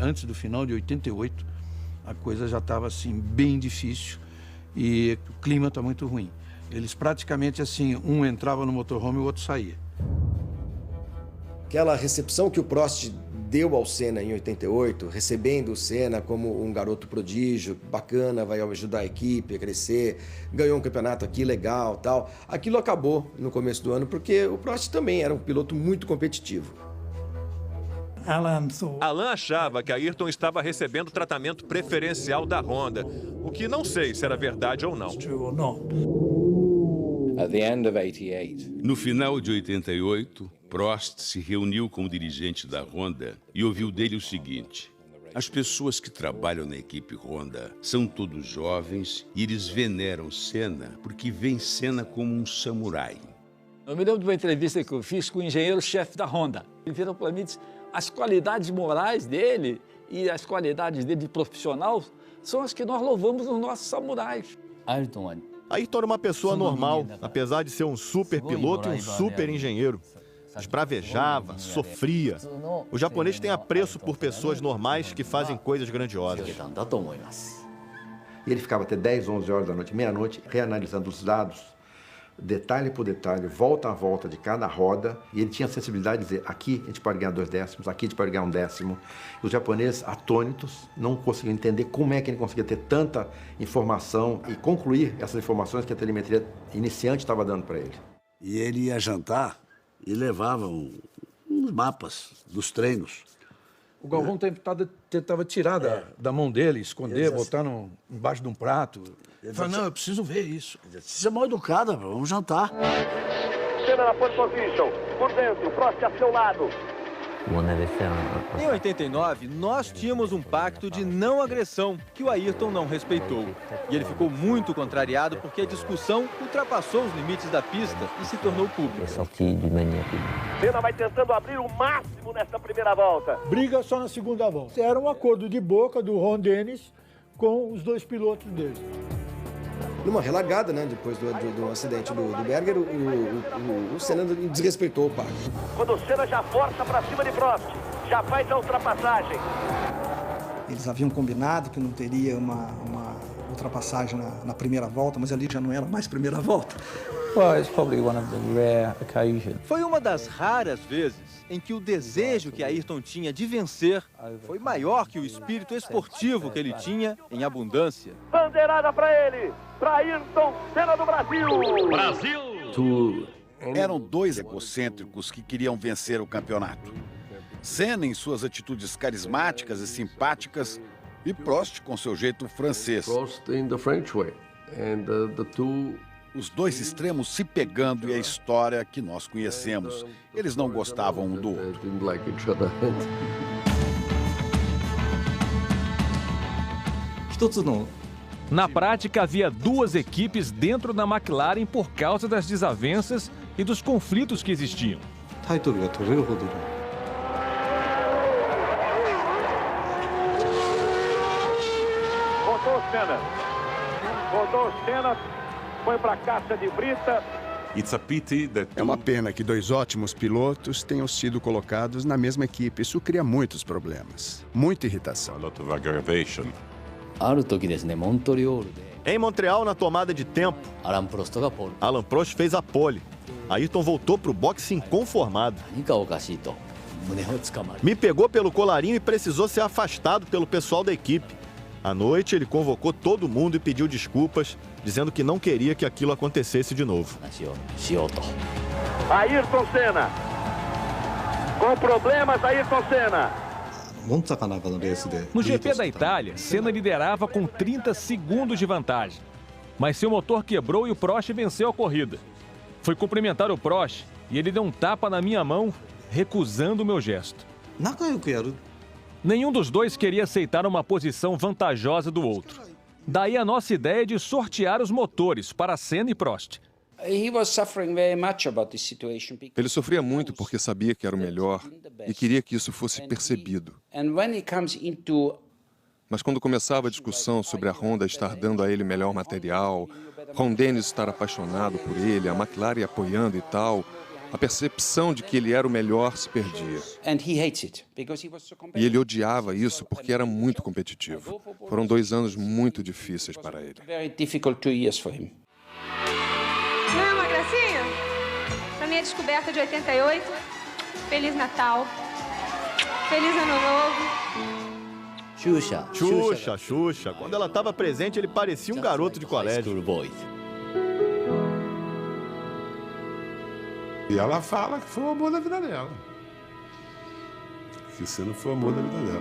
antes do final de 88, a coisa já estava assim bem difícil e o clima está muito ruim. Eles praticamente assim, um entrava no motorhome e o outro saía. Aquela recepção que o Prost deu ao Senna em 88, recebendo o Senna como um garoto prodígio, bacana, vai ajudar a equipe a crescer, ganhou um campeonato aqui legal, tal. Aquilo acabou no começo do ano porque o Prost também era um piloto muito competitivo. Alain achava que Ayrton estava recebendo tratamento preferencial da Honda, o que não sei se era verdade ou não. No final de 88, Prost se reuniu com o dirigente da Honda e ouviu dele o seguinte: as pessoas que trabalham na equipe Honda são todos jovens e eles veneram Senna porque veem Senna como um samurai. Eu me lembro de uma entrevista que eu fiz com o engenheiro-chefe da Honda. Ele virou para mim e disse: as qualidades morais dele e as qualidades dele de profissional são as que nós louvamos nos nossos samurais. Ayrton era uma pessoa normal, apesar de ser um super piloto e um super engenheiro. Esbravejava, sofria. O japonês tem apreço por pessoas normais que fazem coisas grandiosas. E ele ficava até 10, 11 horas da noite, meia-noite, reanalisando os dados, detalhe por detalhe, volta a volta de cada roda, e ele tinha a sensibilidade de dizer: aqui a gente pode ganhar 2 décimos, aqui a gente pode ganhar 1 décimo. E os japoneses, atônitos, não conseguiam entender como é que ele conseguia ter tanta informação e concluir essas informações que a telemetria iniciante estava dando para ele. E ele ia jantar e levava uns mapas dos treinos. O Galvão tentava tirar da mão dele, esconder, botar embaixo de um prato. Ele falava: não, eu preciso ver isso. Você é mal educada, vamos jantar. Senna na pole position, por dentro, Prost a seu lado. Em 89, nós tínhamos um pacto de não agressão que o Ayrton não respeitou. E ele ficou muito contrariado porque a discussão ultrapassou os limites da pista e se tornou pública. Senna vai tentando abrir o máximo nesta primeira volta. Briga só na segunda volta. Era um acordo de boca do Ron Dennis com os 2 pilotos dele. Numa relargada, né, depois do acidente do Berger, o Senna desrespeitou o pacto. Quando o Senna já força para cima de Prost, já faz a ultrapassagem. Eles haviam combinado que não teria uma ultrapassagem na primeira volta, mas ali já não era mais primeira volta. Foi uma das raras vezes em que o desejo que Ayrton tinha de vencer foi maior que o espírito esportivo que ele tinha em abundância. Bandeirada para ele, para Ayrton Senna do Brasil. Brasil! Eram 2 egocêntricos que queriam vencer o campeonato. Senna em suas atitudes carismáticas e simpáticas e Prost com seu jeito francês. Os 2 extremos se pegando e a história que nós conhecemos. Eles não gostavam um do outro. Na prática, havia 2 equipes dentro da McLaren por causa das desavenças e dos conflitos que existiam. Rodou o Senna, foi para a caixa de brita. É uma pena que 2 ótimos pilotos tenham sido colocados na mesma equipe. Isso cria muitos problemas, muita irritação. Em Montreal, na tomada de tempo, Alain Prost fez a pole. Ayrton voltou para o boxe inconformado. Me pegou pelo colarinho e precisou ser afastado pelo pessoal da equipe. À noite, ele convocou todo mundo e pediu desculpas, dizendo que não queria que aquilo acontecesse de novo. Ayrton Senna. Com problemas, Ayrton Senna. No GP da Itália, Senna liderava com 30 segundos de vantagem. Mas seu motor quebrou e o Prost venceu a corrida. Fui cumprimentar o Prost e ele deu um tapa na minha mão, recusando o meu gesto. Nenhum dos 2 queria aceitar uma posição vantajosa do outro. Daí a nossa ideia de sortear os motores para Senna e Prost. Ele sofria muito porque sabia que era o melhor e queria que isso fosse percebido. Mas quando começava a discussão sobre a Honda estar dando a ele melhor material, Ron Dennis estar apaixonado por ele, a McLaren apoiando e tal, A percepção de que ele era o melhor se perdia. E ele odiava isso porque era muito competitivo. Foram 2 anos muito difíceis para ele. Não é uma gracinha? Pra minha descoberta de 88, Feliz Natal, Feliz Ano Novo. Xuxa. Quando ela estava presente, ele parecia um garoto de colégio. E ela fala que foi o amor da vida dela. Que Senna foi o amor da vida dela.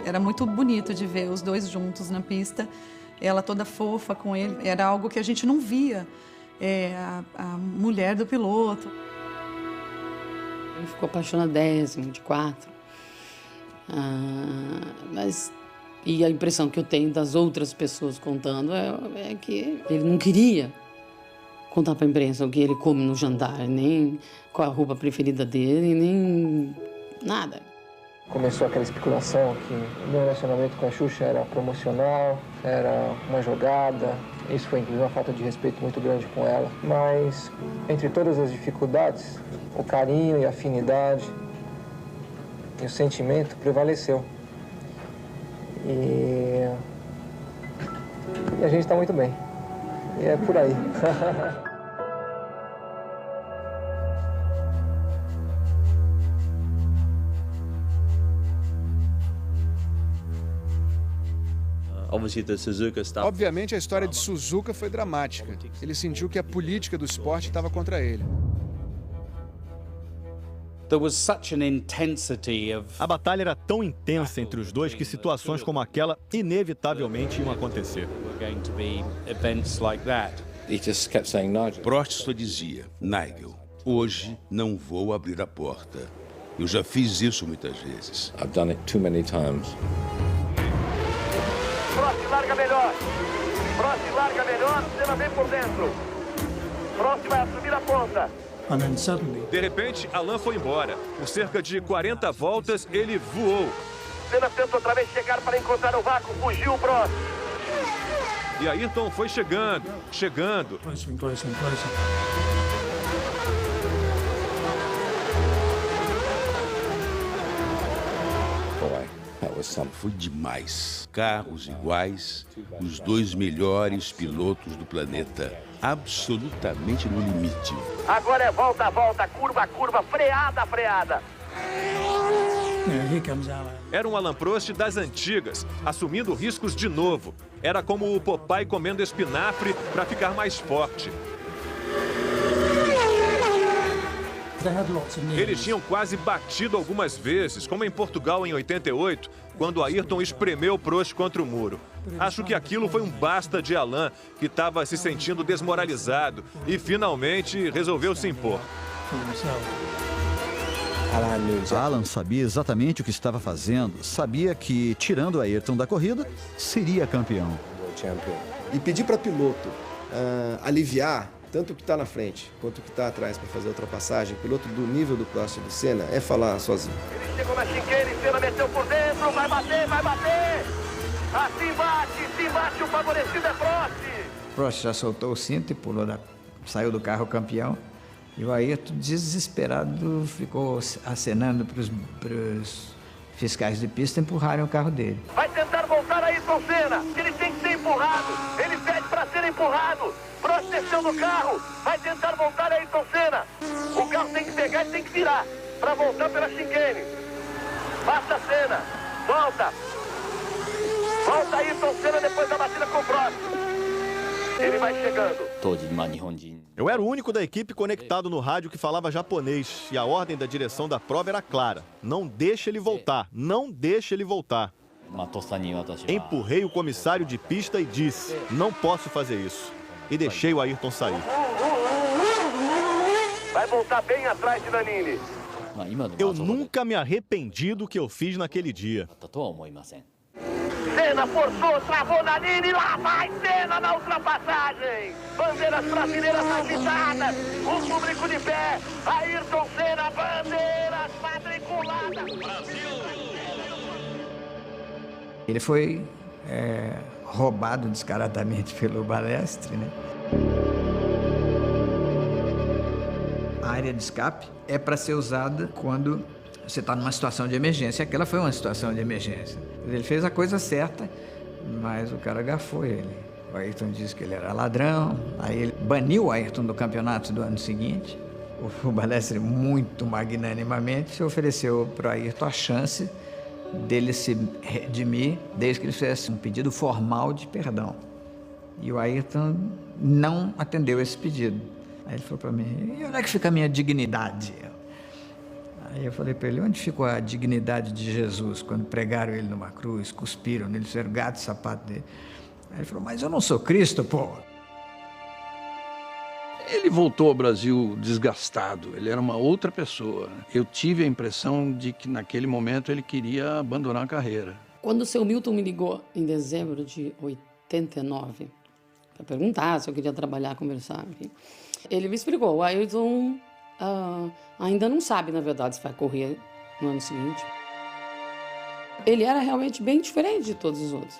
Era muito bonito de ver os dois juntos na pista. Ela toda fofa com ele. Era algo que a gente não via. A mulher do piloto. Ele ficou apaixonadésimo de 4. E a impressão que eu tenho das outras pessoas contando é que ele não queria contar para a imprensa o que ele come no jantar, nem qual a roupa preferida dele, nem nada. Começou aquela especulação que o meu relacionamento com a Xuxa era promocional, era uma jogada. Isso foi, inclusive, uma falta de respeito muito grande com ela. Mas, entre todas as dificuldades, o carinho e a afinidade e o sentimento prevaleceu. E a gente está muito bem. E é por aí. Obviamente, a história de Suzuka foi dramática. Ele sentiu que a política do esporte estava contra ele. A batalha era tão intensa entre os dois que situações como aquela inevitavelmente iam acontecer. Prost só dizia: Nigel, hoje não vou abrir a porta. Eu já fiz isso muitas vezes. Prost larga melhor. Senna vem por dentro. Prost vai assumir a ponta. De repente, Alain foi embora. Por cerca de 40 voltas, ele voou. Senna tenta outra vez chegar para encontrar o vácuo. Fugiu o Prost. E Ayrton foi chegando. Foi demais. Carros iguais, os 2 melhores pilotos do planeta, absolutamente no limite. Agora é volta a volta, curva a curva, freada a freada. Era um Alain Prost das antigas, assumindo riscos de novo. Era como o Popeye comendo espinafre para ficar mais forte. Eles tinham quase batido algumas vezes, como em Portugal em 88, quando Ayrton espremeu Prost contra o muro. Acho que aquilo foi um basta de Alain, que estava se sentindo desmoralizado e finalmente resolveu se impor. Alan sabia exatamente o que estava fazendo, sabia que, tirando Ayrton da corrida, seria campeão. E pedir para piloto aliviar tanto o que está na frente quanto o que está atrás para fazer a ultrapassagem, piloto do nível do Prost e do Senna, é falar sozinho. Ele chegou na chicane, Senna meteu por dentro, vai bater! Assim bate, o favorecido é Prost! Prost já soltou o cinto e saiu do carro campeão. E o Ayrton, desesperado, ficou acenando para os fiscais de pista empurrarem o carro dele. Vai tentar voltar Ayrton Senna, ele tem que ser empurrado, ele pede para ser empurrado. Prost desceu do carro, vai tentar voltar Ayrton Senna. O carro tem que pegar e tem que virar para voltar pela chicane. Passa Senna, volta Ayrton Senna depois da batida com o Prost. Ele vai chegando. Eu era o único da equipe conectado no rádio que falava japonês e a ordem da direção da prova era clara: não deixe ele voltar, não deixe ele voltar. Empurrei o comissário de pista e disse: não posso fazer isso. E deixei o Ayrton sair. Vai voltar bem atrás de Nannini. Eu nunca me arrependi do que eu fiz naquele dia. Senna forçou, travou Nannini, lá vai Senna na ultrapassagem. Bandeiras brasileiras agitadas, o público de pé. Ayrton Senna, bandeiras matriculadas. Brasil! Ele foi roubado descaradamente pelo Balestre, né? área de escape é para ser usada quando você está numa situação de emergência. Aquela foi uma situação de emergência. Ele fez a coisa certa, mas o cara agafou ele. O Ayrton disse que ele era ladrão, aí ele baniu o Ayrton do campeonato do ano seguinte. O Balestre, muito magnanimamente, se ofereceu para o Ayrton a chance dele se redimir desde que ele fizesse um pedido formal de perdão. E o Ayrton não atendeu esse pedido. Aí ele falou para mim, e onde é que fica a minha dignidade? Aí eu falei para ele, onde ficou a dignidade de Jesus quando pregaram ele numa cruz, cuspiram nele, fizeram gato e sapato dele? Aí ele falou, mas eu não sou Cristo, pô. Ele voltou ao Brasil desgastado, ele era uma outra pessoa. Eu tive a impressão de que naquele momento ele queria abandonar a carreira. Quando o seu Milton me ligou em dezembro de 89, para perguntar se eu queria trabalhar, conversar, enfim, ele me explicou, o Ayrton ainda não sabe, na verdade, se vai correr no ano seguinte. Ele era realmente bem diferente de todos os outros.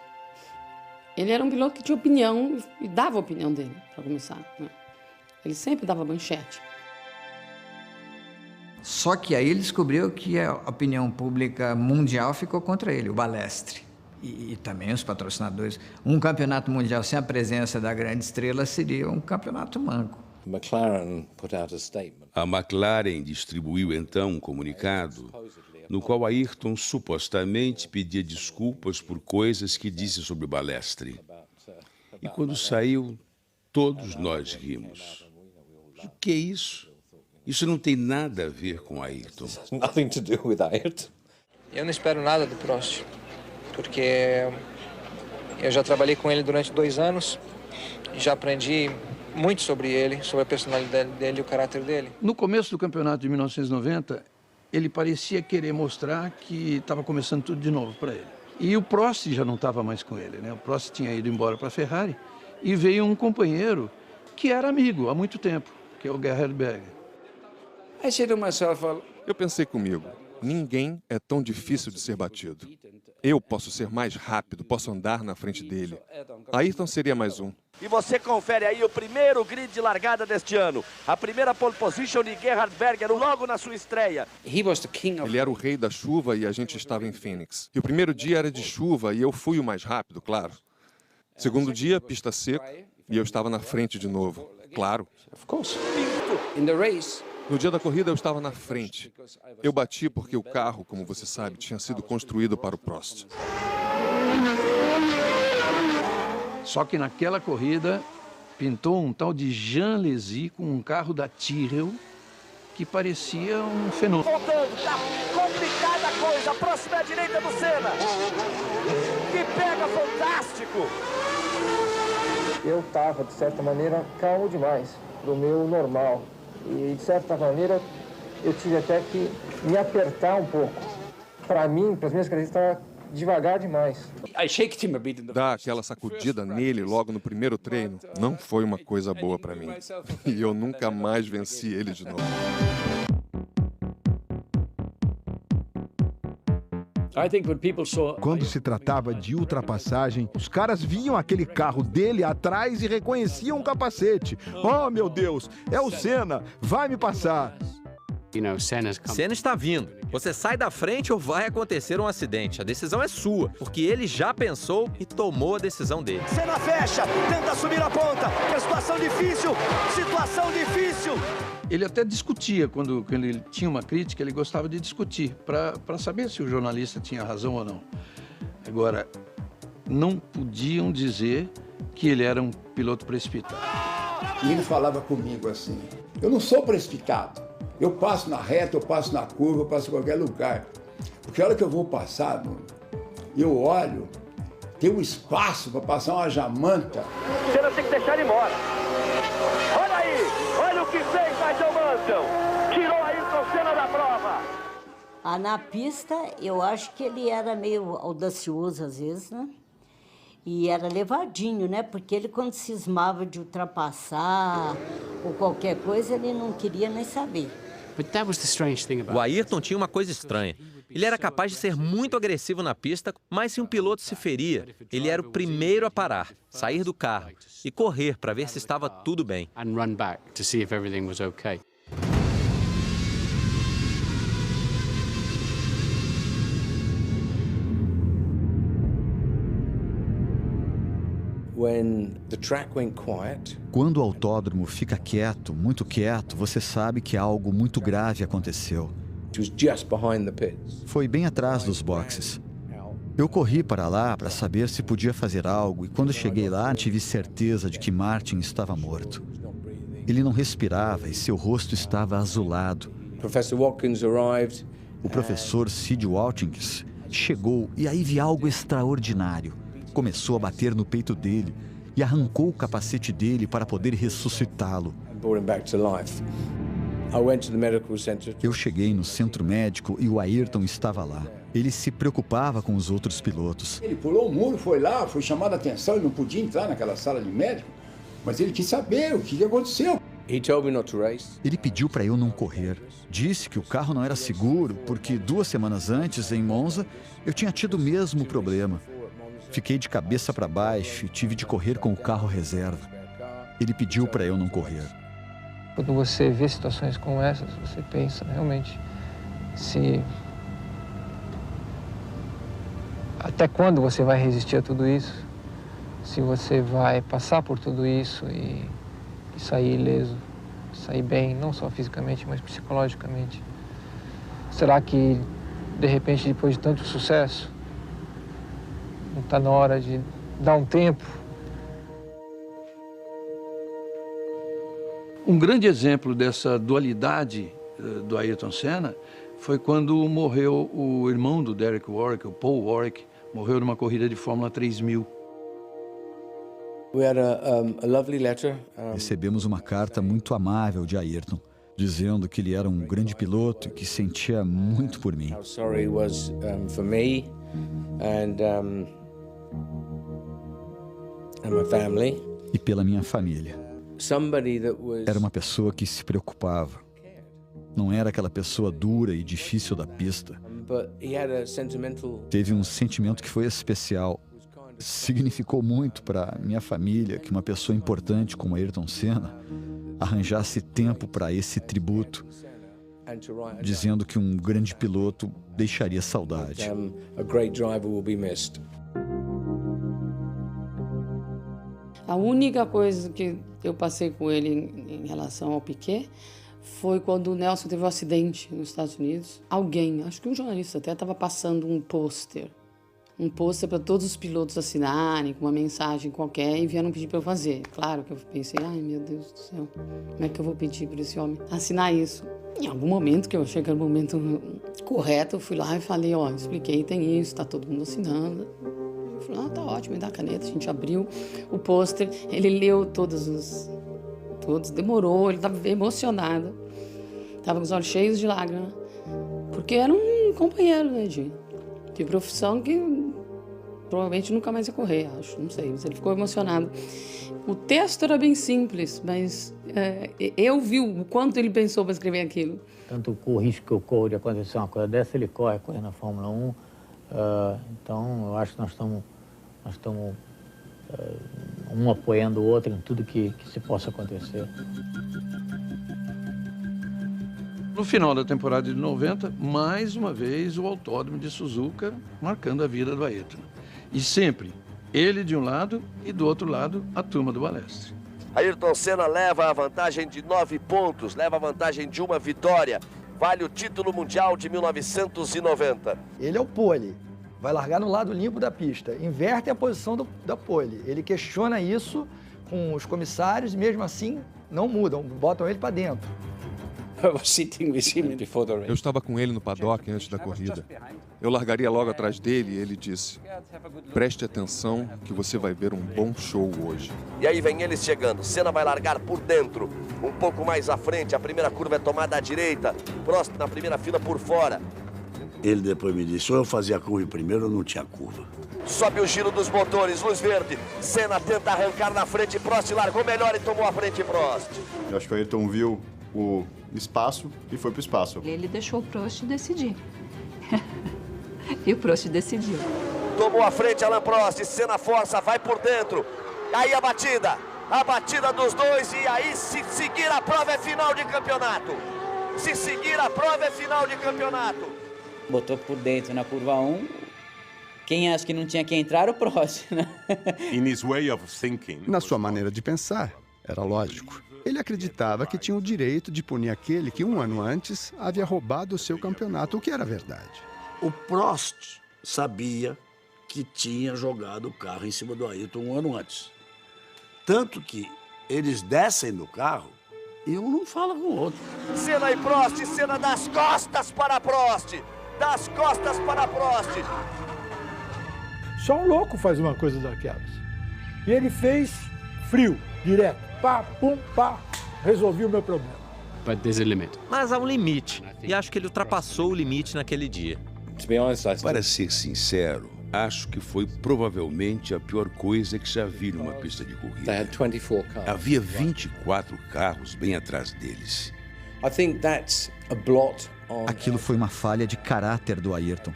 Ele era um piloto que tinha opinião e dava a opinião dele, para começar, né? Ele sempre dava manchete. Só que aí ele descobriu que a opinião pública mundial ficou contra ele, o Balestre. E também os patrocinadores. Um campeonato mundial sem a presença da grande estrela seria um campeonato manco. A McLaren distribuiu então um comunicado no qual Ayrton supostamente pedia desculpas por coisas que disse sobre o Balestre. E quando saiu, todos nós rimos. O que é isso? Isso não tem nada a ver com Ayrton. Eu não espero nada do Prost, porque eu já trabalhei com ele durante 2 anos e já aprendi muito sobre ele, sobre a personalidade dele e o caráter dele. No começo do campeonato de 1990, ele parecia querer mostrar que estava começando tudo de novo para ele. E o Prost já não estava mais com ele, né? O Prost tinha ido embora para a Ferrari e veio um companheiro que era amigo há muito tempo, que é o Gerhard Berger. Eu pensei comigo, ninguém é tão difícil de ser batido. Eu posso ser mais rápido, posso andar na frente dele. Ayrton seria mais um. E você confere aí o primeiro grid de largada deste ano. A primeira pole position de Gerhard Berger logo na sua estreia. Ele era o rei da chuva e a gente estava em Phoenix. E o primeiro dia era de chuva e eu fui o mais rápido, claro. Segundo dia, pista seca, e eu estava na frente de novo. Claro. No dia da corrida, eu estava na frente. Eu bati porque o carro, como você sabe, tinha sido construído para o Prost. Só que naquela corrida, pintou um tal de Jean Lézy com um carro da Tyrrell que parecia um fenômeno. Voltando, tá complicada a coisa. A próxima é a direita do Senna. Que pega fantástico. Eu estava, de certa maneira, calmo demais, do meu normal. E, de certa maneira, eu tive até que me apertar um pouco. Para mim, para as minhas características, estava devagar demais. Dar aquela sacudida nele logo no primeiro treino não foi uma coisa boa para mim. E eu nunca mais venci ele de novo. Quando se tratava de ultrapassagem, os caras viam aquele carro dele atrás e reconheciam o capacete. Oh, meu Deus, é o Senna, vai me passar. Senna está vindo. Você sai da frente ou vai acontecer um acidente. A decisão é sua, porque ele já pensou e tomou a decisão dele. Senna fecha, tenta subir a ponta. Que situação difícil, situação difícil. Ele até discutia, quando ele tinha uma crítica, ele gostava de discutir, para saber se o jornalista tinha razão ou não. Agora, não podiam dizer que ele era um piloto precipitado. E ele falava comigo assim, eu não sou precipitado, eu passo na reta, eu passo na curva, eu passo em qualquer lugar. Porque a hora que eu vou passar, eu olho, tem um espaço para passar uma jamanta. Senna tem que deixar ele embora. Olha aí, olha o que fez Nigel Mansell. Tirou Ayrton Senna da prova. Na pista, eu acho que ele era meio audacioso às vezes, né? E era levadinho, né? Porque ele, quando cismava de ultrapassar ou qualquer coisa, ele não queria nem saber. O Ayrton tinha uma coisa estranha. Ele era capaz de ser muito agressivo na pista, mas se um piloto se feria, ele era o primeiro a parar, sair do carro e correr para ver se estava tudo bem. Quando o autódromo fica quieto, muito quieto, você sabe que algo muito grave aconteceu. Foi bem atrás dos boxes. Eu corri para lá para saber se podia fazer algo e quando cheguei lá tive certeza de que Martin estava morto. Ele não respirava e seu rosto estava azulado. O professor Sid Watkins chegou e aí vi algo extraordinário. Começou a bater no peito dele e arrancou o capacete dele para poder ressuscitá-lo. Eu cheguei no centro médico e o Ayrton estava lá. Ele se preocupava com os outros pilotos. Ele pulou o muro, foi lá, foi chamado a atenção, ele não podia entrar naquela sala de médico, mas ele quis saber o que aconteceu. Ele pediu para eu não correr. Disse que o carro não era seguro, porque 2 semanas antes, em Monza, eu tinha tido o mesmo problema. Fiquei de cabeça para baixo e tive de correr com o carro reserva. Ele pediu para eu não correr. Quando você vê situações como essas, você pensa realmente se... Até quando você vai resistir a tudo isso? Se você vai passar por tudo isso e sair ileso, sair bem, não só fisicamente, mas psicologicamente. Será que, de repente, depois de tanto sucesso, não está na hora de dar um tempo? Um grande exemplo dessa dualidade do Ayrton Senna foi quando morreu o irmão do Derek Warwick, o Paul Warwick, morreu numa corrida de Fórmula 3000. Recebemos uma carta muito amável de Ayrton, dizendo que ele era um grande piloto e que sentia muito por mim. E pela minha família. Era uma pessoa que se preocupava. Não era aquela pessoa dura e difícil da pista. Teve um sentimento que foi especial. Significou muito para minha família que uma pessoa importante como Ayrton Senna arranjasse tempo para esse tributo, dizendo que um grande piloto deixaria saudade. A única coisa que eu passei com ele em relação ao Piquet foi quando o Nelson teve um acidente nos Estados Unidos. Alguém, acho que um jornalista até, estava passando um pôster para todos os pilotos assinarem, com uma mensagem qualquer, e vieram pedir para eu fazer. Claro que eu pensei, ai meu Deus do céu, como é que eu vou pedir para esse homem assinar isso? Em algum momento, que eu achei que era o momento correto, eu fui lá e falei, ó, expliquei, tem isso, tá todo mundo assinando. Eu falei, tá ótimo, me dá a caneta. A gente abriu o pôster, ele leu todos, demorou, ele estava emocionado. Estava com os olhos cheios de lágrimas, porque era um companheiro, né, de profissão que provavelmente nunca mais ia correr, acho, não sei, mas ele ficou emocionado. O texto era bem simples, mas eu vi o quanto ele pensou para escrever aquilo. Tanto o risco que eu corro de acontecer uma coisa dessa, ele corre na Fórmula 1, então eu acho que nós estamos um apoiando o outro em tudo que se possa acontecer. No final da temporada de 90, mais uma vez o autódromo de Suzuka marcando a vida do Ayrton. E sempre ele de um lado e do outro lado a turma do Balestre. Ayrton Senna leva a vantagem de 9 pontos, leva a vantagem de uma vitória. Vale o título mundial de 1990. Ele é o pole, vai largar no lado limpo da pista, inverte a posição da pole. Ele questiona isso com os comissários e mesmo assim não mudam, botam ele para dentro. Eu estava com ele no paddock antes da corrida. Eu largaria logo atrás dele e ele disse, preste atenção que você vai ver um bom show hoje. E aí vem eles chegando, Senna vai largar por dentro, um pouco mais à frente, a primeira curva é tomada à direita, Prost na primeira fila por fora. Ele depois me disse, ou eu fazia a curva primeiro ou não tinha curva. Sobe o giro dos motores, luz verde, Senna tenta arrancar na frente, Prost largou melhor e tomou a frente Prost. Eu acho que o Ayrton viu o espaço e foi pro espaço. Ele deixou o Prost decidir. E o Prost decidiu. Tomou a frente Alain Prost, Senna força, vai por dentro. Aí a batida dos dois e aí se seguir a prova é final de campeonato. Se seguir a prova é final de campeonato. Botou por dentro na curva 1, Quem acha que não tinha que entrar era o Prost, né? Na sua maneira de pensar, era lógico. Ele acreditava que tinha o direito de punir aquele que 1 ano antes havia roubado o seu campeonato, o que era verdade. O Prost sabia que tinha jogado o carro em cima do Ayrton 1 ano antes. Tanto que eles descem do carro e um não fala com o outro. Senna e Prost, Senna das costas para Prost. Das costas para Prost. Só um louco faz uma coisa daquelas. E ele fez frio, direto. Pá, pum, pá, resolvi o meu problema. Mas há um limite, e acho que ele ultrapassou o limite naquele dia. Para ser sincero, acho que foi provavelmente a pior coisa que já vi numa pista de corrida. Havia 24 carros bem atrás deles. Aquilo foi uma falha de caráter do Ayrton.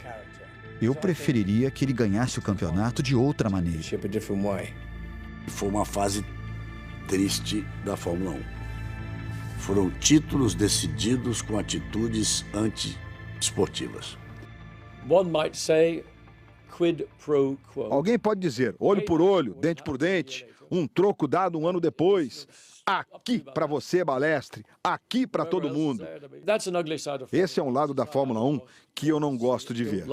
Eu preferiria que ele ganhasse o campeonato de outra maneira. Foi uma fase triste da Fórmula 1. Foram títulos decididos com atitudes anti-esportivas. Alguém pode dizer, olho por olho, dente por dente, um troco dado 1 ano depois. Aqui para você, Balestre, aqui para todo mundo. Esse é um lado da Fórmula 1 que eu não gosto de ver.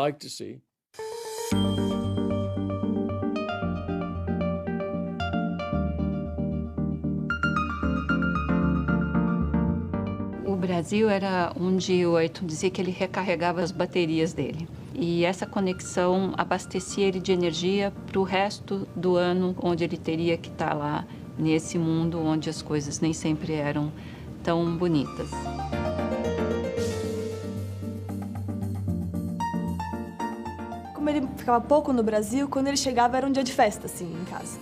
O Brasil era onde o Ayrton dizia que ele recarregava as baterias dele. E essa conexão abastecia ele de energia para o resto do ano, onde ele teria que estar lá, nesse mundo onde as coisas nem sempre eram tão bonitas. Como ele ficava pouco no Brasil, quando ele chegava era um dia de festa, assim, em casa.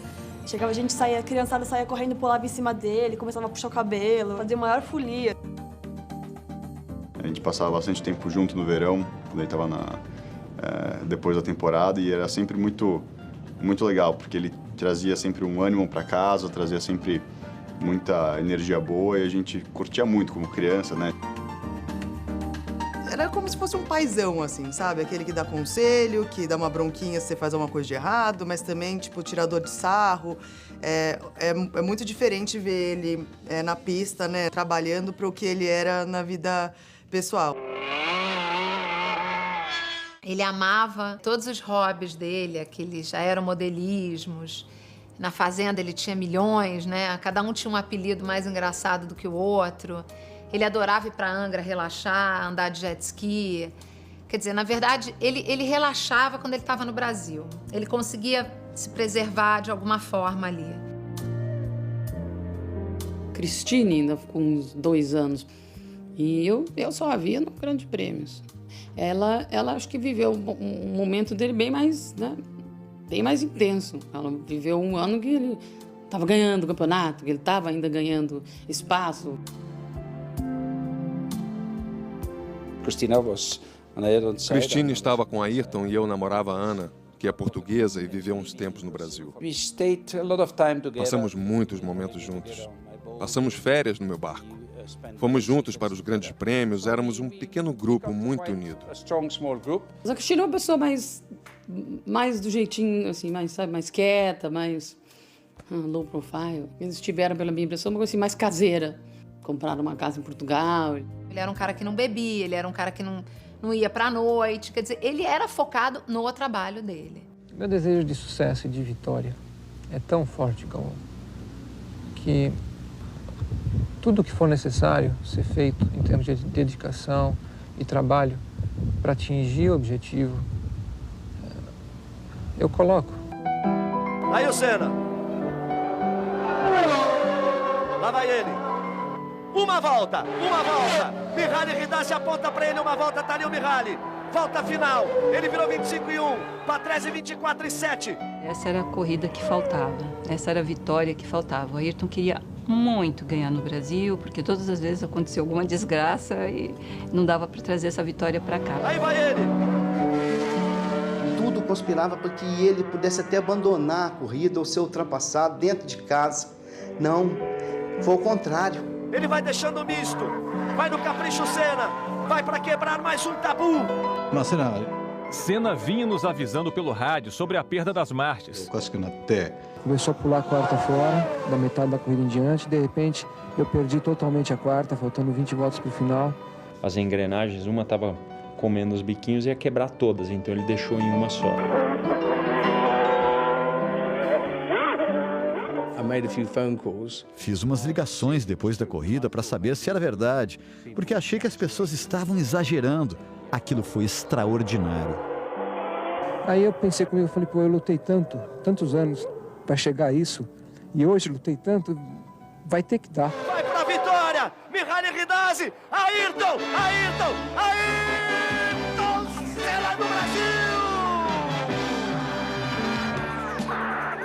Chegava, a criançada saía correndo, pulava em cima dele, começava a puxar o cabelo, fazia maior folia. A gente passava bastante tempo junto no verão, quando ele estava depois da temporada, e era sempre muito legal, porque ele trazia sempre um ânimo para casa, trazia sempre muita energia boa, e a gente curtia muito como criança, né? Era como se fosse um paizão, assim, sabe? Aquele que dá conselho, que dá uma bronquinha se você faz alguma coisa de errado, mas também, tipo, tirador de sarro. É muito diferente ver ele na pista, né? Trabalhando para o que ele era na vida pessoal. Ele amava todos os hobbies dele, aqueles aeromodelismos. Na fazenda ele tinha milhões, né? Cada um tinha um apelido mais engraçado do que o outro. Ele adorava ir para Angra relaxar, andar de jet ski. Quer dizer, na verdade, ele relaxava quando ele estava no Brasil. Ele conseguia se preservar de alguma forma ali. Christine ainda ficou uns 2 anos. E eu só a via no Grande Prêmios. Ela acho que viveu um momento dele bem mais, né, bem mais intenso. Ela viveu um ano que ele estava ganhando o campeonato, que ele estava ainda ganhando espaço. Christine estava com Ayrton e eu namorava a Ana, que é portuguesa e viveu uns tempos no Brasil. Passamos muitos momentos juntos. Passamos férias no meu barco. Fomos juntos para os grandes prêmios, éramos um pequeno grupo muito unido. A Christine é uma pessoa mais do jeitinho, assim, mais quieta, mais low profile. Eles tiveram, pela minha impressão, uma coisa assim, mais caseira. Compraram uma casa em Portugal. Ele era um cara que não bebia, ele era um cara que não ia pra noite. Quer dizer, ele era focado no trabalho dele. Meu desejo de sucesso e de vitória é tão forte, Cauã, que tudo que for necessário ser feito em termos de dedicação e trabalho para atingir o objetivo, eu coloco. Aí o Senna. Lá vai ele. Uma volta. Mihaly Ridassi aponta para ele uma volta, tá ali o Mihaly. Volta final. Ele virou 25-1, Patrese 24-7. Essa era a corrida que faltava, essa era a vitória que faltava. O Ayrton queria muito ganhar no Brasil, porque todas as vezes aconteceu alguma desgraça e não dava para trazer essa vitória para cá. Aí vai ele! Tudo conspirava para que ele pudesse até abandonar a corrida ou ser ultrapassado dentro de casa. Não, foi o contrário. Ele vai deixando misto, vai no capricho Senna, vai para quebrar mais um tabu. Ma Senna Senna vinha nos avisando pelo rádio sobre a perda das marchas. Começou a pular a quarta fora, da metade da corrida em diante. De repente, eu perdi totalmente a quarta, faltando 20 voltas para o final. As engrenagens, uma estava comendo os biquinhos e ia quebrar todas, então ele deixou em uma só. Fiz umas ligações depois da corrida para saber se era verdade, porque achei que as pessoas estavam exagerando. Aquilo foi extraordinário. Aí eu pensei comigo, falei, pô, eu lutei tantos anos para chegar a isso, e hoje lutei tanto, vai ter que dar. Vai pra vitória! Mihaly Ridazzi! Ayrton! Senna do Brasil!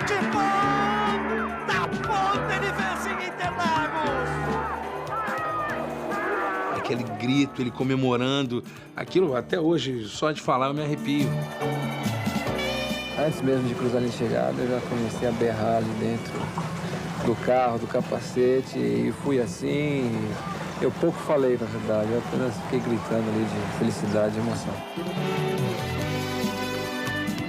De ponta a ponta ele vence em Interlagos! Aquele grito, ele comemorando, aquilo até hoje, só de falar eu me arrepio. Antes mesmo de cruzar a linha de chegada, eu já comecei a berrar ali dentro do carro, do capacete, e fui assim. Eu pouco falei, na verdade, eu apenas fiquei gritando ali de felicidade e emoção.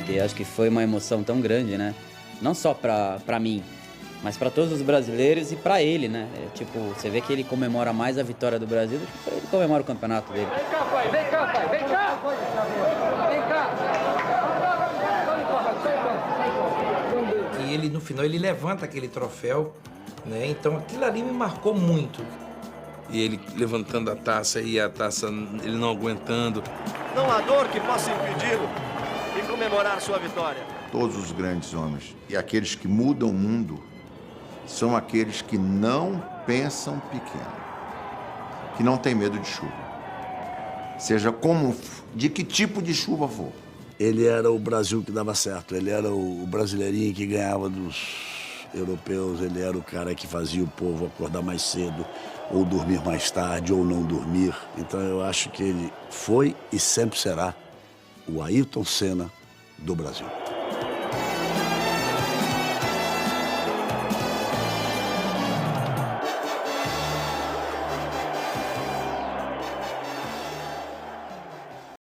E acho que foi uma emoção tão grande, né? Não só pra mim, mas para todos os brasileiros e para ele, né? Tipo, você vê que ele comemora mais a vitória do Brasil do que ele comemora o campeonato dele. Vem cá, pai! Vem cá! E ele, no final, ele levanta aquele troféu, né? Então aquilo ali me marcou muito. E ele levantando a taça e a taça, ele não aguentando. Não há dor que possa impedi-lo de comemorar sua vitória. Todos os grandes homens e aqueles que mudam o mundo são aqueles que não pensam pequeno, que não têm medo de chuva. Seja de que tipo de chuva for. Ele era o Brasil que dava certo, ele era o brasileirinho que ganhava dos europeus, ele era o cara que fazia o povo acordar mais cedo, ou dormir mais tarde, ou não dormir. Então eu acho que ele foi e sempre será o Ayrton Senna do Brasil.